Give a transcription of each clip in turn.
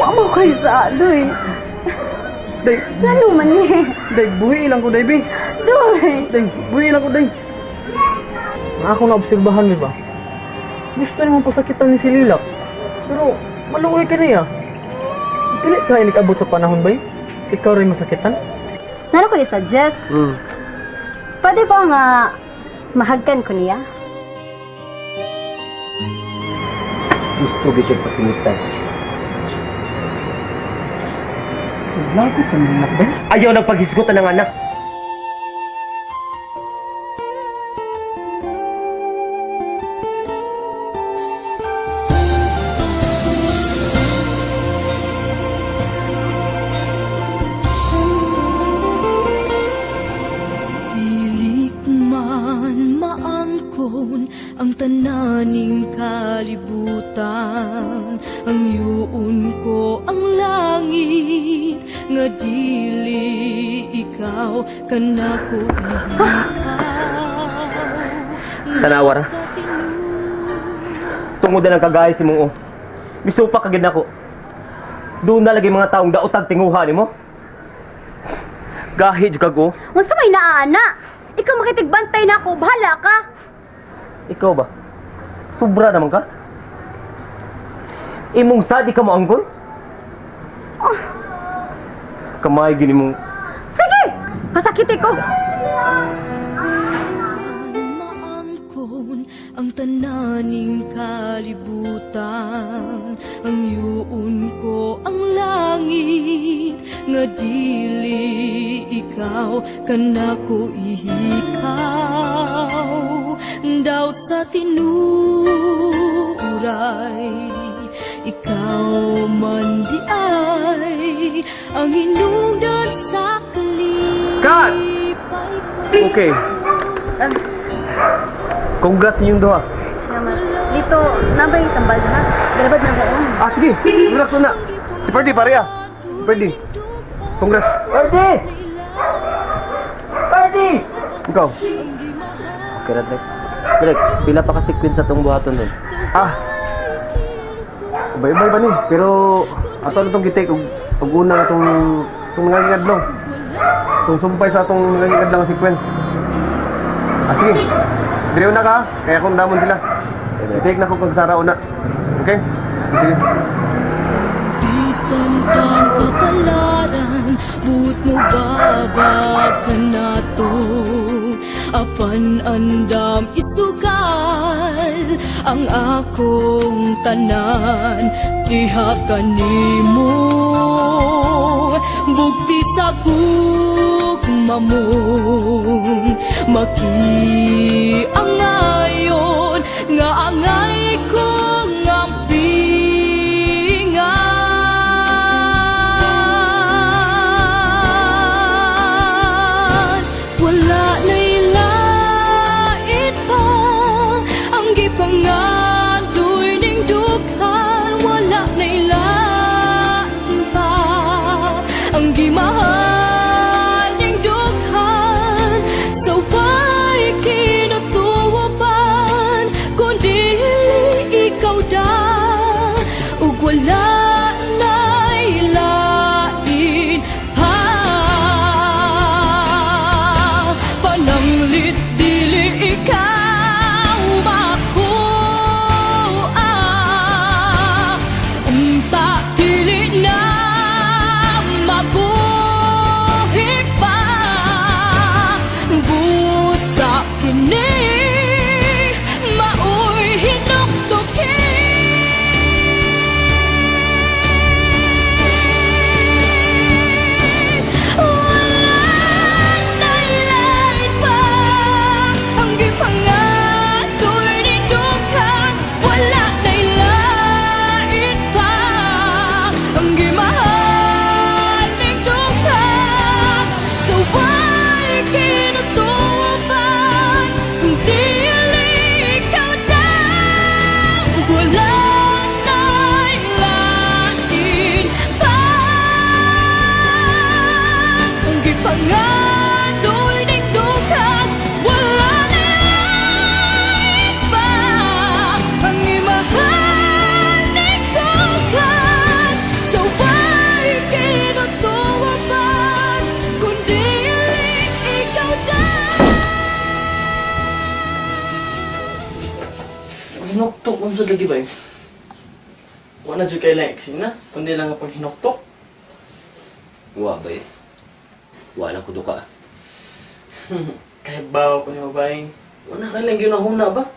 Wa mo kayo sa doy. Day, Lalo man eh. day, buhi lang ko, day, bi. Doy. Day, buhi lang ko, day. Ako na-obserbahan, di ba? Gusto naman pasakitan ni si Lilak. Pero, maluoy ka niya. Dili ka inikabot sa panahon ba? Ikaw rin masakitan? Naro ko i-suggest. Pwede ba nga mahagkan ko niya? Gusto ko siya pasingitan. Lagot ka ng anak ba? Ayaw nagpaghisgutan ng anak. Ang tananing kalibutan, ang yuon ko ang langit, nga dili ikaw kanako ihikaw. Tanawar. Tungod na lang kagaya si mong misupa kagid nako. Doon na lagi mga taong daotag tinguha nimo. Gahi jud kago. Unsa may naaana? Ikaw makitigbantay na ako, bahala ka. Ikaw ba? Sobra naman ka? Imong sadi ka mo anggol? Kamay gini mong Sige! Pasakiti ko! Maangkon ang tananing kalibutan, ang yuon ko ang langit, nga dili ikaw kanako ihikaw. Daw sa tinuray, ikaw man di ay ang hinungdan sa Cut! kalipay. Okay. Congrats ninyong duha. Salamat. Dito, nabay tambal na. Galabad na mo. Ah, sige. Congrats na. Si Ferdy, pareha. Ferdy. Congrats. Ferdy! Ferdy! Ikaw. Okay, Radlek. Direk, pila pa ka sequence sa itong buhaton nun? Ah. Iba-iba ba ni? Pero, ato na itong gitake. Pag una itong nangangingad lang. Itong sumpay sa itong nangangingad lang ang sequence. Ah, sige. Diriw na ka, kaya kung damon sila. I-take na ko kag sara una. Okay? Sige. Bisan kang kapalaran, buot mo babag ka na to. Apan andam isugal ang akong tanan, diha kanimo. Bugti sa gugma mo, makiangayon nga angay kong ampingan. Wala na'y lait pa ang gipangadoy ning dughan. Wala na'y lain pa ang gimahal ning dughan. So why kinatuwapan kung dili ikaw da? Ug wala na'y lain pa. Pananglit dili ikaw makuha. Unta dili na mabuhi pa. Busa kini maoy hinukduki. Wala na'y lain pa ang gipangatoy ni dughan. Wala na'y lain pa ang gimahal ni dughan. So why kinatuwapan kung dili ikaw daw? Wala na'y lain pa ang gipangadoy ning dughan. Wala na'y lain pa ang imahal ning dughan. So Paghinuktok mo sa lagi ba eh? Wala dyan kay Lexi na, kundi lang ang paghinuktok. Wa ba eh? Wala ko duka. Kaya bawa ko niyo ba eh? Wala ka lang ginahuna ba?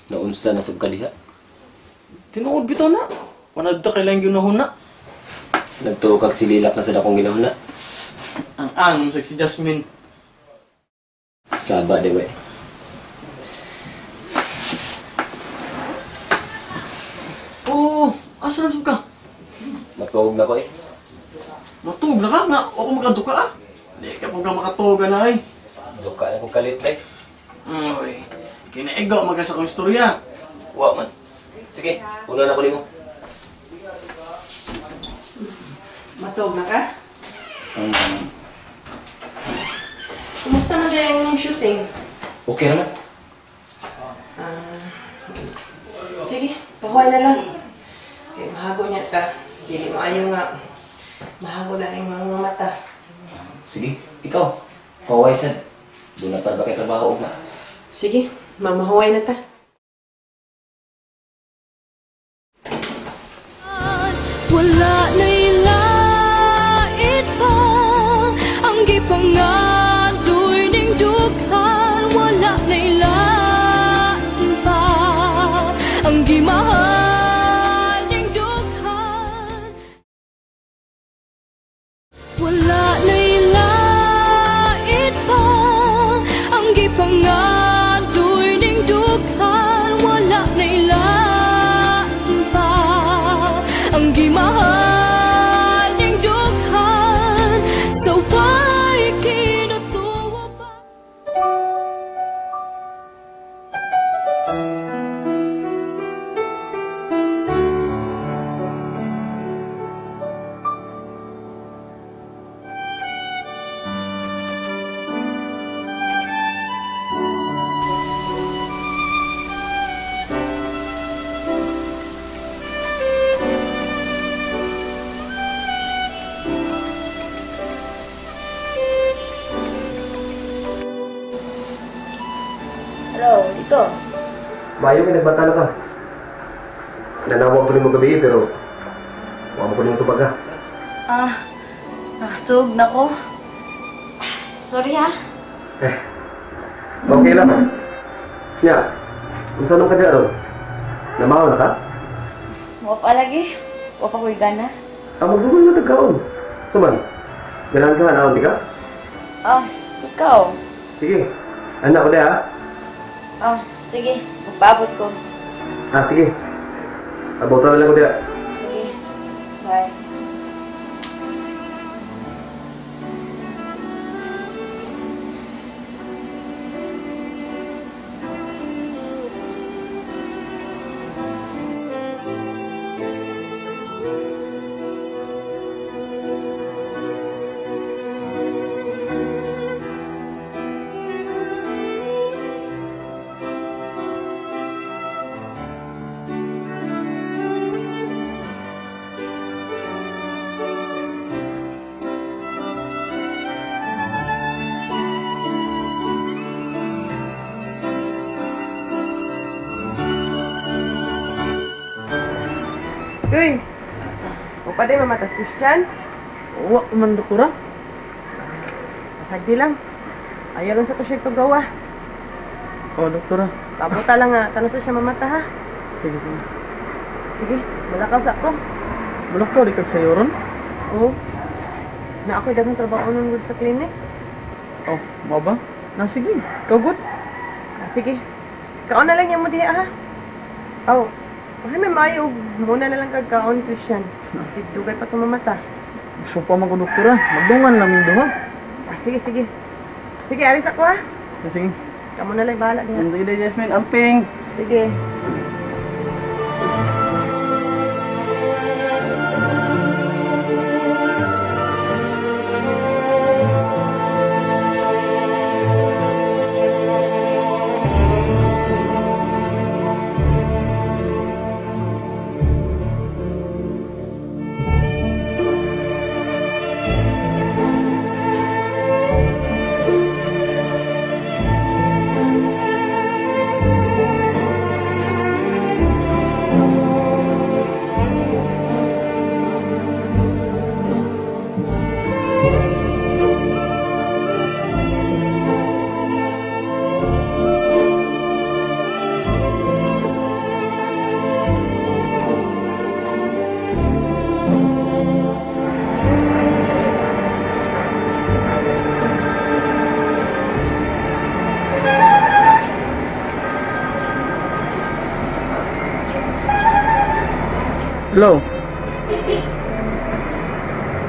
Naunsa na sab kadiha. Tinuod bitaw na. Wala dito kailang ginahuna. Nagtuo kag sililak na sa dakong ginahuna. Ang si Jasmine. Saba de we. Oo, asa na ka? Matawag na ko eh. Matug na ka nga. Ako makaduka ah. Hindi ka po ka makatuga na eh. Duka na kong kalit eh. Uy, kinaigaw magkasa kong istorya. Wa man. Sige, una na ko nimo. Matog na ka? Kumusta man dyan yung shooting? Okay naman. Sige, pahuay na lang. Okay, mahago niya ka. Hindi mo ayaw nga. Mahago na yung mga mata. Sige, ikaw. Paway sad. Doon na pa ba kay trabaho og na? Sige, mamahuay na ta. Wala na'y lait pa ang gipangadoy ning dughan. Wala na'y lain pa ang gimahal ning dughan. Wala na'y lait pa ang gipangadoy ning dughan. Wala na'y lain pa ang gimahal ning dughan. So why kinatuwa ba? Hello, dito. Mayo ka, nagbatalo ka. Nanawag ko rin mo gabi pero huwag mo ko rin tubag ka. Tug na ko. Sorry ha. Okay lang. Nya, kung saan ka dyan ron? Namaw na ka? Wapa lagi. Wapa ko'y gana. Magdugol na tagkaon. Suman, ganahan ka, naon di ka? Ikaw. Sige, anak ko ha. Sige. Magpaabot ko. Sige. Abutan na lang ko dyan. Sige. Bye. Uy! O pa din mamatas Christian? Wa man doktora. Masagdi lang. Ayaw lang sa to siya paggawa. Oh, doktora. Pabuta lang nga. Tanong sa siya mamata ha. Sige, sige. Sige, malakaw sa ako. Bulak ko, di kag sayo ron. Oo. Na ako'y dagang trabaho nun good sa clinic. Oh, mo ba? Sige. Ikaw good? Sige. Kaon na lang yan mo diya ha. Oh. Okay, may mayo. Muna na lang kagkaon, Christian. Kasi dugay pa tumamata. Gusto pa man ko doktora. Magdungan namin duha. Sige, sige. Sige, alis ako ha. Sige. Kamu na lang bahala diha. Hindi na Jasmine, amping. Sige. Hello?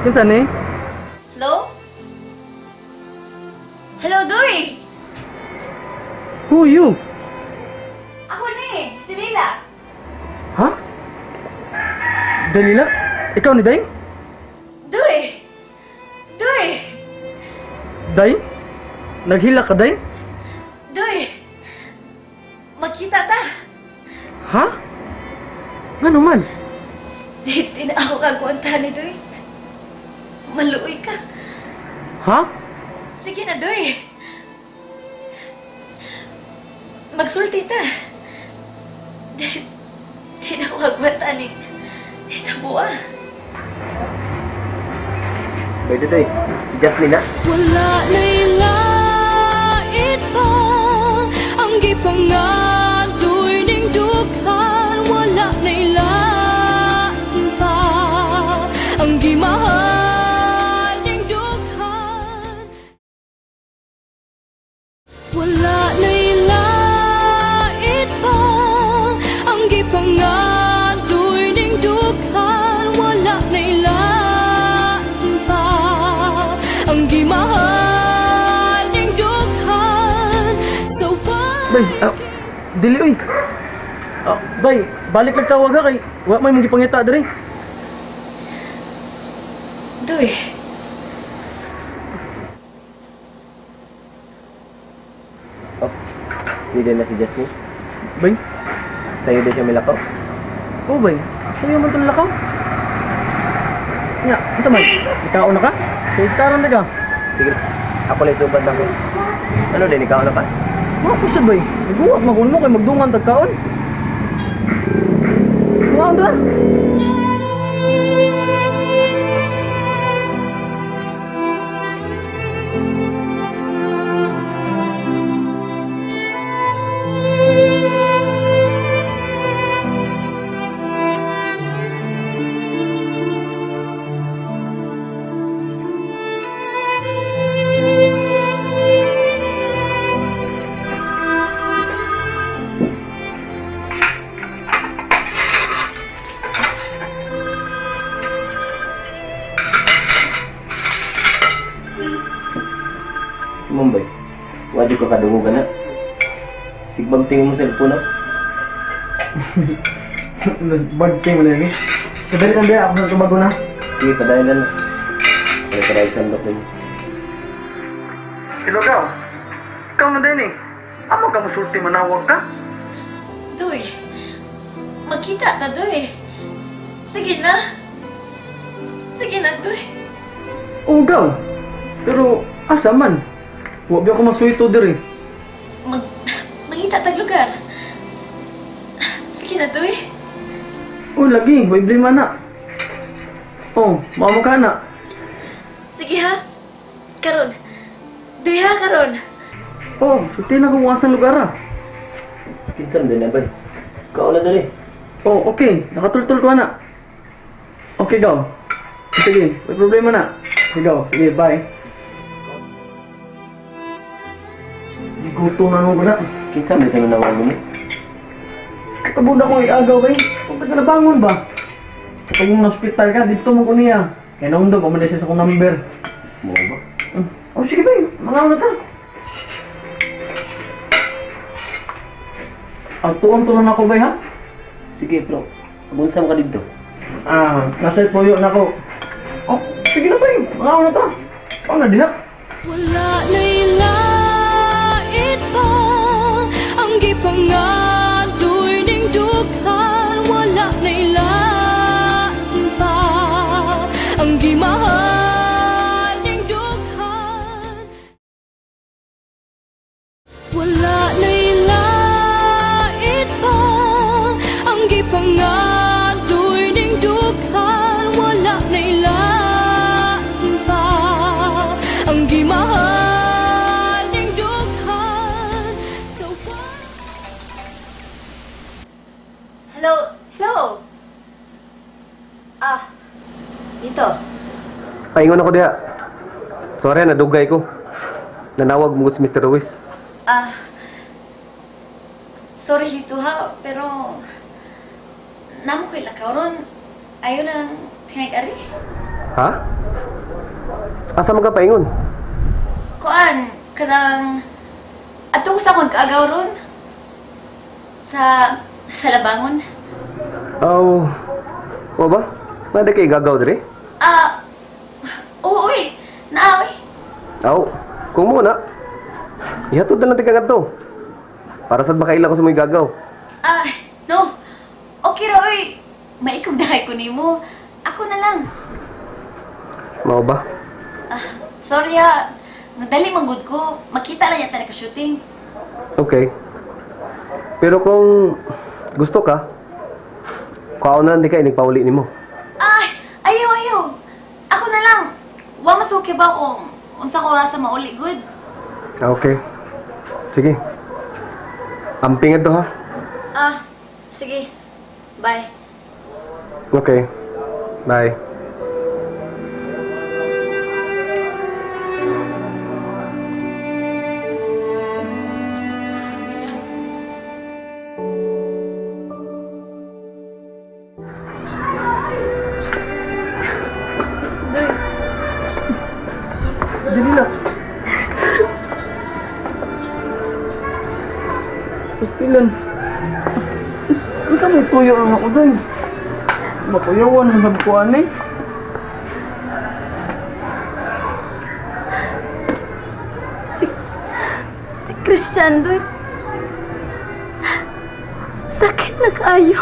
Kinsa ni? Hello? Hello, Doy! Who you? Ako ni, si Lila. Ha? Dalila? Ikaw ni Day? Doy! Doy! Day? Naghila ka, Day? Doy! Magkita ta! Ha? Nga naman? Di na ako kagwanta ni Doy. Maluoy ka. Ha? Sige na, Doy. Magsulti ta. Di na ako kagwanta ni Itabua. Pwede Day. Jasmine na. Wala na'y lait pa ang gipangatoy ning dughan. Wala na'y lain pa ang gimahal ning dughan. Wala na'y lait pa ang gipangatoy ning dughan. Wala na'y lain pa ang gimahal ning dughan. So why? Bay, dili oy. Bay, balik lang tawag ka kay wa may mga pangita diri. Doy, Oh, hindi na si Jasmine. Bay, Sa'yo din siya milakaw. oh bay, sa'yo man itong lakaw. Nga, ano man? Ikaw na ka? Kaya iskaran na ka. Sige, ako lang subat ako. Ano din, ikaw na pa? Mga kusad bay, nagbuwag magun mo kay magdungan tagkaon. Mga na. Mumbai, wadi ko kadungo ka na. Sigbang tingin mo sa cellphone na. Bad king mo na yun eh. Kadali kang biya, ako na tumago na. Sige, padayan na. Kaya padayan sa ndok mo. Hello daw. Ikaw na din eh. Amo ka musulti manawag ka? Doy, magkita ta, Doy. Sige na. Sige na, Doy. Ugaw. Pero asa man? Huwag ako masuito diri. Mangita tag lugar. Sige na, Doy. Oh, lagi. May blima na. Oh, mamo ka na. Sige ha. Karon. Doy ha, karon. Oh, sulti na kung asang lugar ah. Kinsan din na ba? Ikaw na dali. Oh, okay. Nakatultul ko na. Okay, daw. Sige, may problema na. Sige, daw. Sige, bye. Gusto na mo na. Kinsan din sa nawag mo? Katabunda ko iagaw kay. Kung ka nabangon ba? Kapag yung na-hospital ka, dito mo ko niya. Kaya naun daw, pamadasin sa akong number. Mo ba? Oh, sige ba? Mga na ta. Tuon-tuon ako ba ha? Sige, bro. Abunsam ka dito. Nasa puyo na ko. Oh, sige na ba yun? Mga na ta. Oh, nadiha. Wala na'y lait pa ang gipangatoy ning dughan. Wala na'y lain pa ang gimahal ning dughan. Wala na'y lait pa ang gipangatoy ning dughan. Wala na'y lain pa ang gimahal ning dughan. So why? Hello? Hello? Dito. Paingon ako diha. Sorry, nadugay ko. Nanawag mo si Mr. Ruiz. Sorry dito ha, pero namo kay lakaw ron. ayaw na lang tingay ari. Ha? Asa man ka paingon? Kuan, kanang ato ko sa mag-agaw ron. Sa labangon. Aw, o ba? Nada kay gagaw dire? Oo, uy. Naaway. Aw, kung muna. Ihatod na lang tika to. Para sad makaila ko sa mga gagaw. No. Okay ra, uy. Maikog dahay ko nimo. Ako na lang. Mao ba? Sorry ha. Madali manggod ko. Makita lang yata na ka-shooting. Okay. Pero kung gusto ka, kaon na lang di ka inigpauli nimo. Ayaw. Ako na lang. Wa masuki ba kung unsa ko oras sa mauli, good? Okay. Sige. Amping to ha. Sige. Bye. Okay. Bye. Dili na. Pastilan. Unsa may tuyo ang ako doy? Makuyawan ang sabkuan eh. Si Christian, doy. Sakit na kaayo.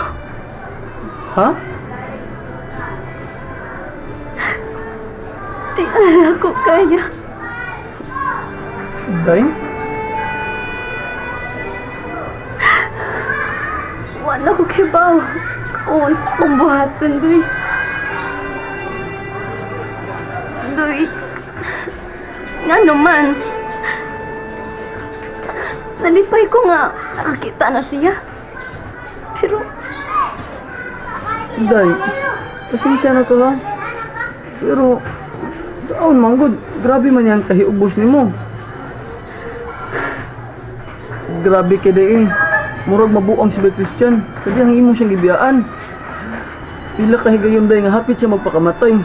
Ha? Di na ako kaya. Day? Wala ko kibaw. Kung sa akong buhaton, doy. Doy. Nga naman. Nalipay ko nga. Nakakita na siya. Pero, Day, pasensya na ka ha. Pero, saan manggod? Grabe man yan kahiubos ni mo. Grabe ka day eh. Murag mabuang si Christian. Kasi ang imo siyang gibiyaan. Pila ka higayon day nga hapit siya magpakamatay.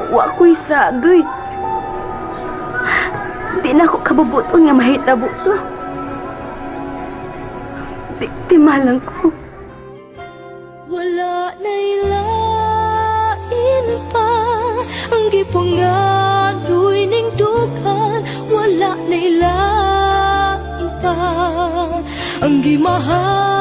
wa ko isa, doy. Di na ako kabubuton nga mahitabo to. Biktima lang ko. Wala na'y lain pa ang gipangadoy ning dukan. Wala na'y lain pa ang gimahal